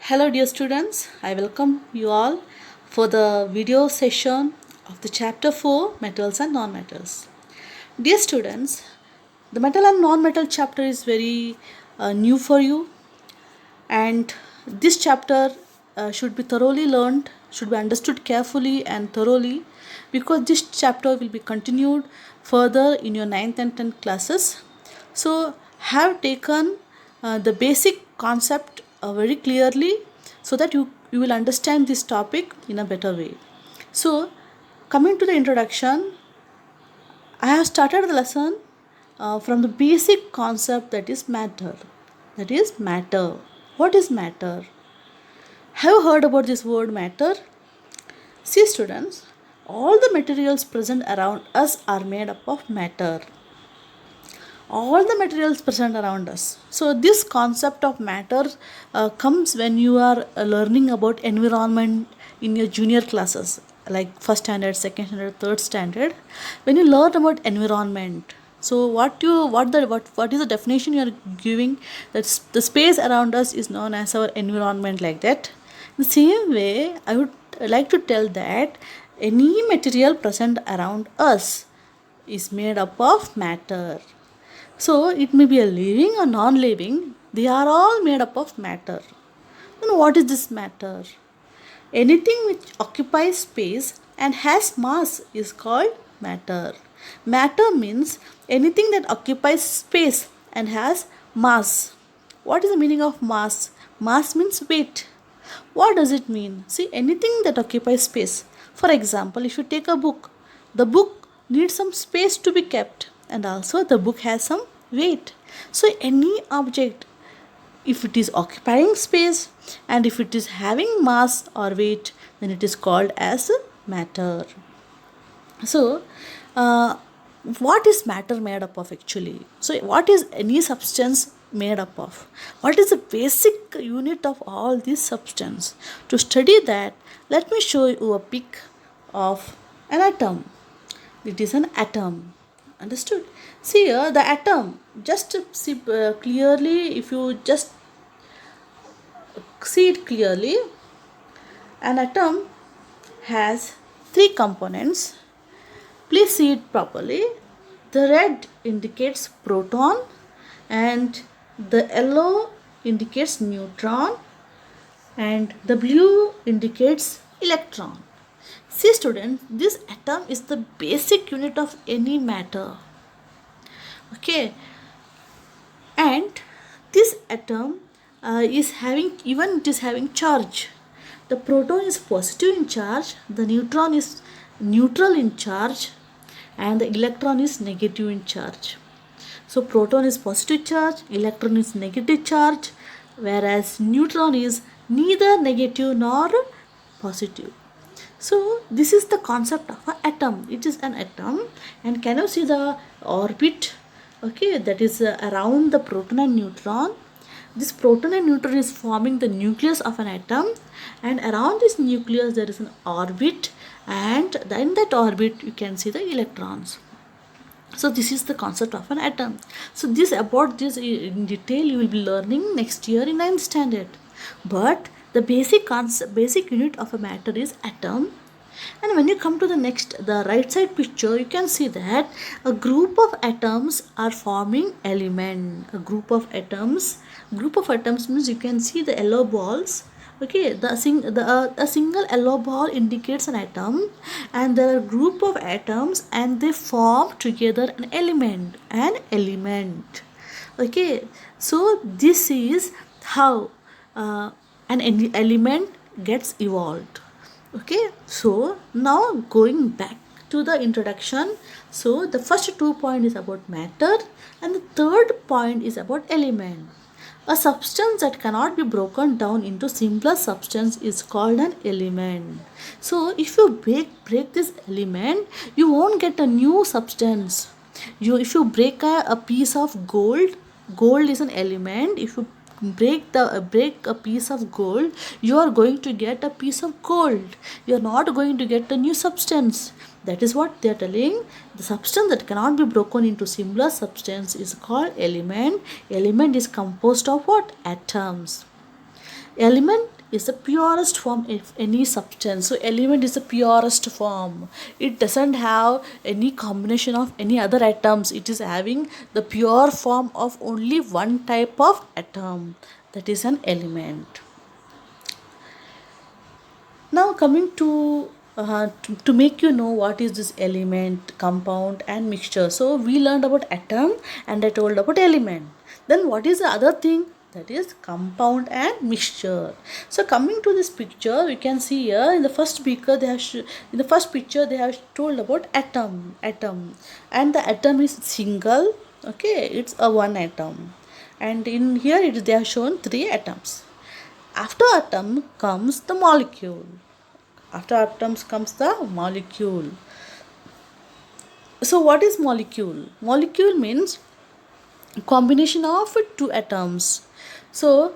Hello dear students, I welcome you all for the video session of the chapter 4 metals and non-metals. Dear students, the metal and non-metal chapter is very new for you, and this chapter should be thoroughly learned, should be understood carefully and thoroughly, because this chapter will be continued further in your 9th and 10th classes. So have taken the basic concept very clearly, so that you will understand this topic in a better way. So coming to the introduction, I have started the lesson from the basic concept, that is matter. That is matter. What is matter? Have you heard about this word matter? See students, all the materials present around us are made up of matter. All the materials present around us. So this concept of matter comes when you are learning about environment in your junior classes, like first standard, second standard, third standard. When you learn about environment, so what is the definition you are giving? That the space around us is known as our environment, like that. In the same way, I would like to tell that any material present around us is made up of matter. So it may be a living or non-living, they are all made up of matter. Then what is this matter? Anything which occupies space and has mass is called matter. Matter means anything that occupies space and has mass. What is the meaning of mass? Mass means weight. What does it mean? See, anything that occupies space. For example, if you take a book, the book needs some space to be kept, and also the book has some weight. So any object, if it is occupying space and if it is having mass or weight, then it is called as matter. So what is matter made up of actually? So what is any substance made up of? What is the basic unit of all this substance? To study that, let me show you a pic of an atom. It is an atom. Understood? See here, the atom, just see clearly, if you just see it clearly, an atom has three components. Please see it properly. The red indicates proton and the yellow indicates neutron and the blue indicates electron. See students, this atom is the basic unit of any matter. Okay, and this atom is having charge. The proton is positive in charge, the neutron is neutral in charge, and the electron is negative in charge. So proton is positive charge, electron is negative charge, whereas neutron is neither negative nor positive. So this is the concept of an atom. It is an atom, and can you see the orbit? Okay, that is around the proton and neutron. This proton and neutron is forming the nucleus of an atom, and around this nucleus there is an orbit, and in that orbit you can see the electrons. So this is the concept of an atom. So about this in detail you will be learning next year in 9th standard. But the basic unit of a matter is atom. And when you come to the right side picture, you can see that a group of atoms are forming element. A group of atoms means you can see the yellow balls. Okay, a single yellow ball indicates an atom, and there are a group of atoms and they form together an element. Okay, so this is how an element gets evolved. Okay, so now going back to the introduction. So the first 2 points is about matter, and the third point is about element. A substance that cannot be broken down into simpler substance is called an element. So if you break this element, you won't get a new substance. If you break a piece of gold is an element. If you break a piece of gold, you are going to get a piece of gold. You are not going to get a new substance. That is what they are telling. The substance that cannot be broken into similar substance is called element. Element is composed of what? Atoms. Element is the purest form of any substance. So element is the purest form. It doesn't have any combination of any other atoms. It is having the pure form of only one type of atom. That is an element. Now coming to make you know what is this element, compound and mixture. So we learned about atom and I told about element. Then what is the other thing? That is compound and mixture. So coming to this picture, we can see here in the first picture they have in the first picture they have told about atom, and the atom is single. Okay, it's a one atom, and in here they have shown three atoms. After atom comes the molecule. After atoms comes the molecule. So what is molecule? Molecule means combination of two atoms. So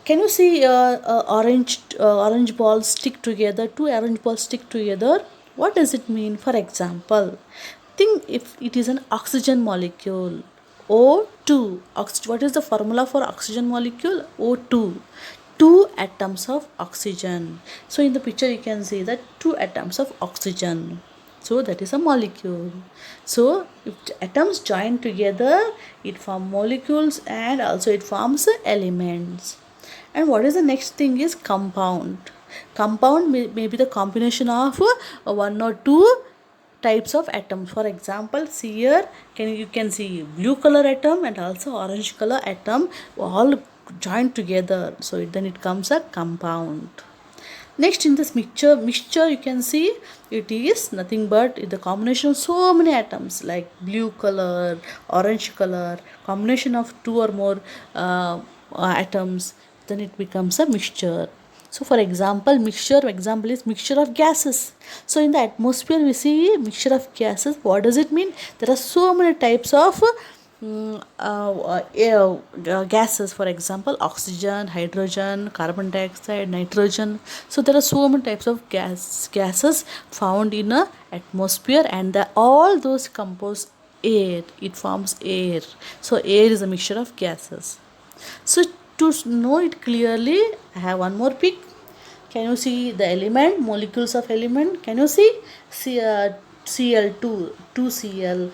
can you see orange balls stick together? Two orange balls stick together. What does it mean? For example, think if it is an oxygen molecule, O2. What is the formula for oxygen molecule? O2. Two atoms of oxygen. So in the picture you can see that two atoms of oxygen. So that is a molecule. So if atoms join together, it forms molecules and also it forms elements. And what is the next thing is compound. Compound may be the combination of one or two types of atoms. For example, see here you can see blue color atom and also orange color atom all joined together. So then it comes a compound. Next, in this mixture you can see it is nothing but the combination of so many atoms like blue color, orange color, combination of two or more atoms, then it becomes a mixture. So for example, example is mixture of gases. So in the atmosphere we see mixture of gases. What does it mean? There are so many types of gases. For example, oxygen, hydrogen, carbon dioxide, nitrogen. So there are so many types of gases found in a atmosphere, and all those compose air. It forms air. So air is a mixture of gases. So to know it clearly, I have one more pic. Can you see the element, molecules of element? Can you see? Cl2, 2Cl,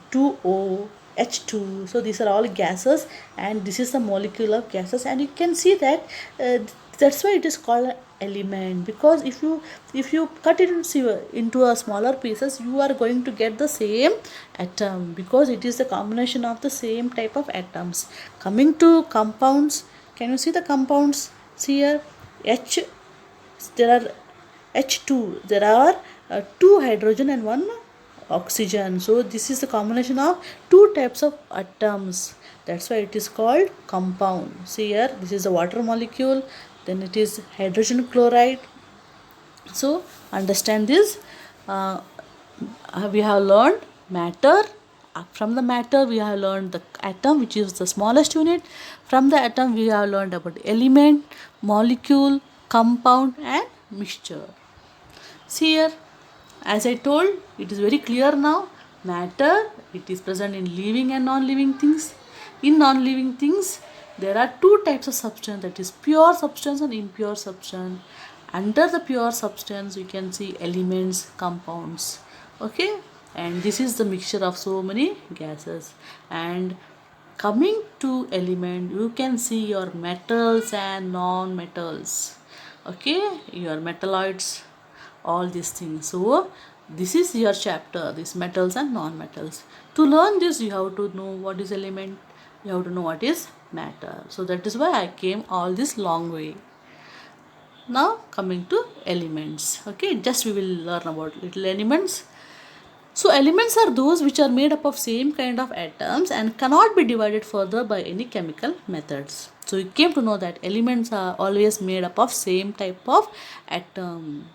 2O, H2. So these are all gases, and this is the molecule of gases, and you can see that that's why it is called element, because if you cut it into a smaller pieces, you are going to get the same atom, because it is the combination of the same type of atoms. Coming to compounds, can you see the compounds? See here, there are H2, there are two hydrogen and one oxygen. So this is the combination of two types of atoms. That's why it is called compound. See here, this is a water molecule, then it is hydrogen chloride. So understand this. We have learned matter. From the matter we have learned the atom, which is the smallest unit. From the atom we have learned about element, molecule, compound and mixture. See here, as I told, it is very clear now. Matter, it is present in living and non-living things. In non-living things, there are two types of substance, that is pure substance and impure substance. Under the pure substance, you can see elements, compounds. Okay, and this is the mixture of so many gases. And coming to element, you can see your metals and non-metals. Okay, your metalloids, all these things. So this is your chapter, these metals and non-metals. To learn this, you have to know what is element, you have to know what is matter. So that is why I came all this long way. Now coming to elements. Okay, just we will learn about little elements. So elements are those which are made up of same kind of atoms and cannot be divided further by any chemical methods. So you came to know that elements are always made up of same type of atom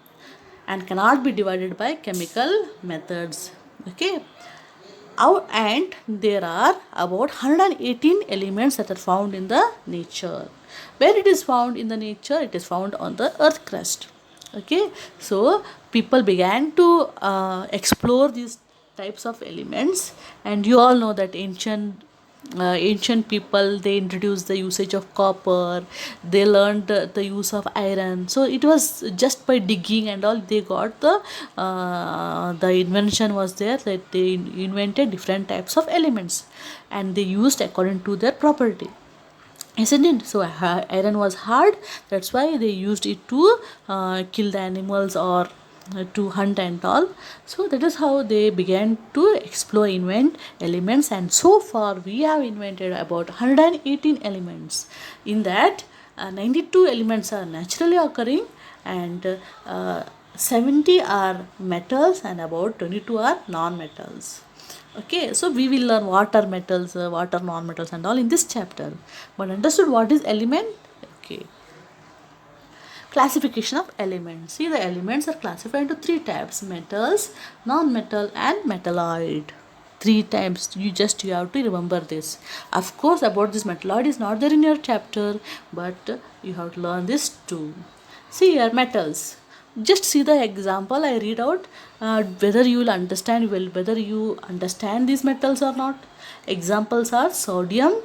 and cannot be divided by chemical methods. Okay, and there are about 118 elements that are found in the nature. Where it is found in the nature? It is found on the earth crust. Okay, so people began to explore these types of elements, and you all know that ancient ancient people, they introduced the usage of copper, they learned the use of iron. So it was just by digging and all they got the invention was there, that they invented different types of elements and they used according to their property, isn't it? So iron was hard, that's why they used it to kill the animals or to hunt and all. So that is how they began to explore, invent elements, and so far we have invented about 118 elements. In that 92 elements are naturally occurring, and 70 are metals and about 22 are non-metals. Okay, so we will learn what are metals, what are non-metals and all in this chapter. But understood what is element? Okay. Classification of elements. See, the elements are classified into three types: metals, non-metal and metalloid. Three types. You have to remember this. Of course, about this metalloid is not there in your chapter, but you have to learn this too. See here, metals. Just see the example I read out, whether you will understand, whether you understand these metals or not. Examples are sodium,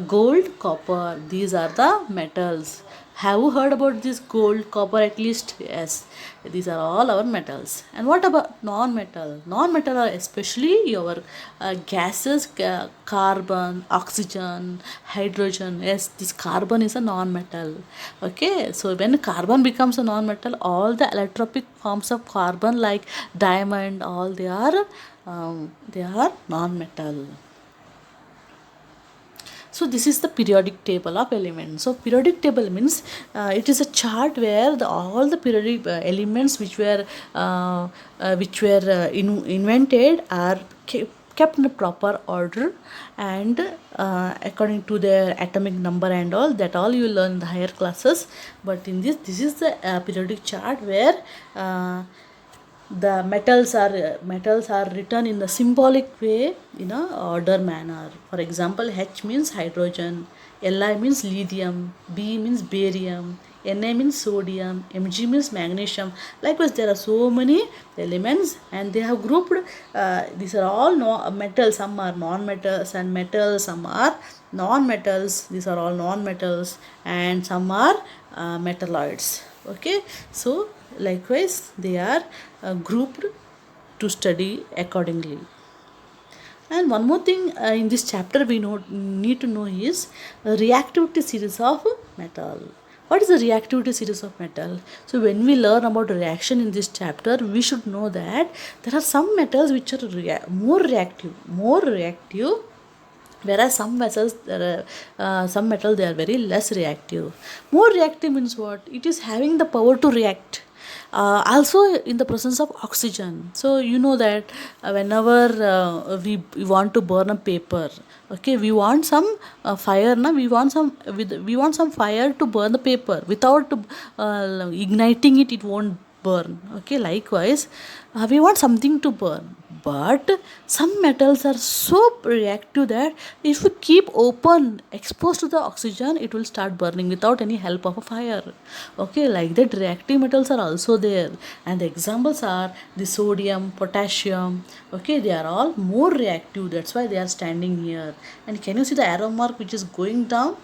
gold, copper. These are the metals. Have you heard about this gold, copper at least? Yes, these are all our metals. And what about non-metal? Non-metal are especially your gases, carbon, oxygen, hydrogen. Yes, this carbon is a non-metal. Okay, so when carbon becomes a non-metal, all the allotropic forms of carbon like diamond, all they are non-metal. So this is the periodic table of elements. So periodic table means it is a chart where all the periodic elements which were invented are kept in a proper order, and according to their atomic number and all that, all you will learn in the higher classes. But in this is the periodic chart where the metals are written in the symbolic way in a order manner. For example, H means hydrogen, Li means lithium, B means barium, Na means sodium, Mg means magnesium. Likewise, there are so many elements and they have grouped. These are all metals. Some are non-metals and metals. Some are non-metals. These are all non-metals, and some are metalloids. Okay, so likewise they are grouped to study accordingly. And one more thing in this chapter we need to know is reactivity series of metal. What is the reactivity series of metal? So when we learn about reaction in this chapter, we should know that there are some metals which are more reactive, whereas some metals they are very less reactive. More reactive means what? It is having the power to react, also in the presence of oxygen. So you know that whenever we want to burn a paper, okay, we want some fire na we want some fire to burn the paper. Without igniting it, it won't burn. Okay, likewise we want something to burn, but some metals are so reactive that if you keep open exposed to the oxygen, it will start burning without any help of a fire. Okay, like that reactive metals are also there, and the examples are the sodium, potassium. Okay, they are all more reactive, that's why they are standing here. And can you see the arrow mark which is going down?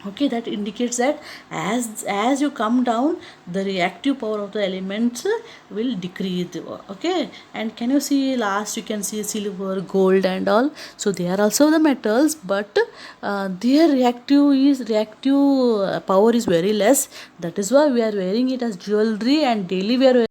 Okay, that indicates that as you come down, the reactive power of the elements will decrease. Okay, and can you see last, you can see silver, gold and all. So they are also the metals, but their reactive power is very less. That is why we are wearing it as jewelry, and daily we are